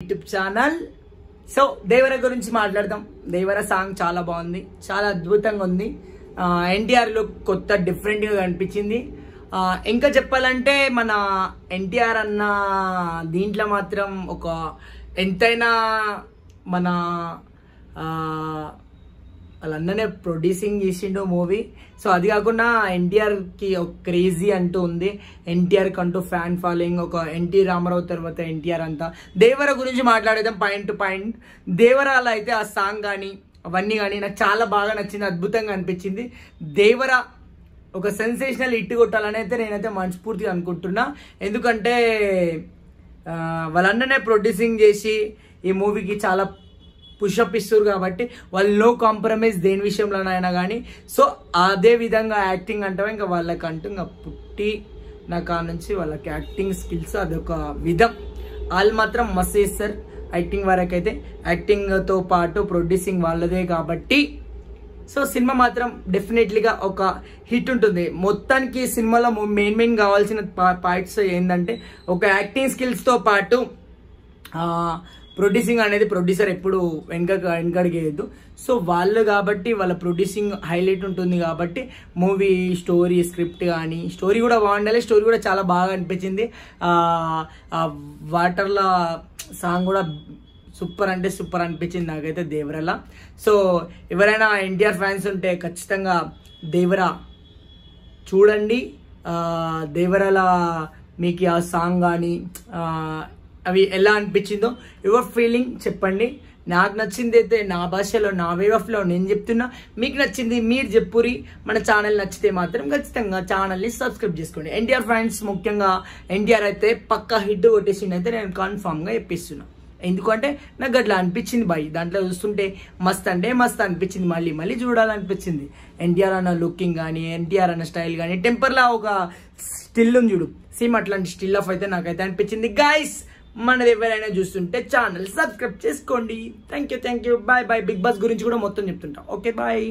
YouTube channel. So దేవర గురించి మాట్లాడదాం. దేవర song చాలా బాగుంది, చాలా అద్భుతంగా ఉంది. ఎన్టీఆర్ లుక్ కొత్త డిఫరెంట్ గా కనిపించింది. ఇంకా చెప్పాలంటే మన ఎన్టీఆర్ అన్న దీంట్లో మాత్రం ఒక ఎంతైనా మన వాళ్ళన్ననే ప్రొడ్యూసింగ్ చేసిండు మూవీ. సో అది కాకుండా ఎన్టీఆర్ కి ఒక క్రేజీ అంటూ ఉంది. ఎన్టీఆర్ కంటూ ఫ్యాన్ ఫాలోయింగ్, ఒక ఎన్టీ రామారావు తర్వాత ఎన్టీఆర్ అంతా. దేవర గురించి మాట్లాడేద్దాం పాయింట్ టు పాయింట్. దేవరాలో అయితే ఆ సాంగ్ కానీ అవన్నీ కానీ నాకు చాలా బాగా నచ్చింది, అద్భుతంగా అనిపించింది. దేవర ఒక సెన్సేషనల్ హిట్ కొట్టాలని అయితే నేనైతే మనస్ఫూర్తిగా అనుకుంటున్నా. ఎందుకంటే వాళ్ళన్ననే ప్రొడ్యూసింగ్ చేసి ఈ మూవీకి చాలా పుషప్ ఇస్తారు కాబట్టి వాళ్ళు నో కాంప్రమైజ్ దేని విషయంలోనైనా కానీ. సో అదే విధంగా యాక్టింగ్ అంటావా ఇంకా వాళ్ళకంటూ ఇంకా పుట్టి నాకు ఆ నుంచి వాళ్ళకి యాక్టింగ్ స్కిల్స్ అదొక విధం. వాళ్ళు మాత్రం మస్తు చేస్తారు యాక్టింగ్ వరకు అయితే. యాక్టింగ్తో పాటు ప్రొడ్యూసింగ్ వాళ్ళదే కాబట్టి సో సినిమా మాత్రం డెఫినెట్లీగా ఒక హిట్ ఉంటుంది. మొత్తానికి సినిమాలో మెయిన్ కావాల్సిన పార్ట్స్ ఏంటంటే ఒక యాక్టింగ్ స్కిల్స్తో పాటు ప్రొడ్యూసింగ్ అనేది ప్రొడ్యూసర్ ఎప్పుడు వెనకడిగేయద్దు. సో వాళ్ళు కాబట్టి వాళ్ళ ప్రొడ్యూసింగ్ హైలైట్ ఉంటుంది కాబట్టి మూవీ స్టోరీ స్క్రిప్ట్ కానీ స్టోరీ కూడా బాగుండాలి. స్టోరీ కూడా చాలా బాగా అనిపించింది. వాటర్ల సాంగ్ కూడా సూపర్ అంటే సూపర్ అనిపించింది నాకైతే దేవరలా. సో ఎవరైనా ఎన్టీఆర్ ఫ్యాన్స్ ఉంటే ఖచ్చితంగా దేవర చూడండి. దేవరలా మీకు ఆ సాంగ్ కానీ అవి ఎలా అనిపించిందో యువర్ ఫీలింగ్ చెప్పండి. నాకు నచ్చింది అయితే నా భాషలో నా వే ఆఫ్లో నేను చెప్తున్నా. మీకు నచ్చింది మీరు చెప్పురి. మన ఛానల్ నచ్చితే మాత్రం ఖచ్చితంగా ఛానల్ని సబ్స్క్రైబ్ చేసుకోండి. ఎన్టీఆర్ ఫ్యాన్స్ ముఖ్యంగా ఎన్టీఆర్ అయితే పక్కా హిట్ కొట్టేసింది అయితే నేను కన్ఫామ్గా చెప్పిస్తున్నా. ఎందుకంటే నాకు అట్లా అనిపించింది బాయ్. దాంట్లో చూస్తుంటే మస్త్ అంటే మస్త్ అనిపించింది. మళ్ళీ చూడాలనిపించింది. ఎన్టీఆర్ అన్న లుకింగ్ కానీ ఎన్టీఆర్ అన్న స్టైల్ కానీ టెంపర్లా ఒక స్టిల్ ఉంది చూడు, సేమ్ అట్లాంటి స్టిల్ ఆఫ్ అయితే నాకైతే అనిపించింది. గైస్ మనది ఎవరైనా చూస్తుంటే ఛానల్ సబ్స్క్రైబ్ చేసుకోండి. Thank you. Bye. Bigg Boss గురించి కూడా మొత్తం చెప్తుంటా. Okay bye.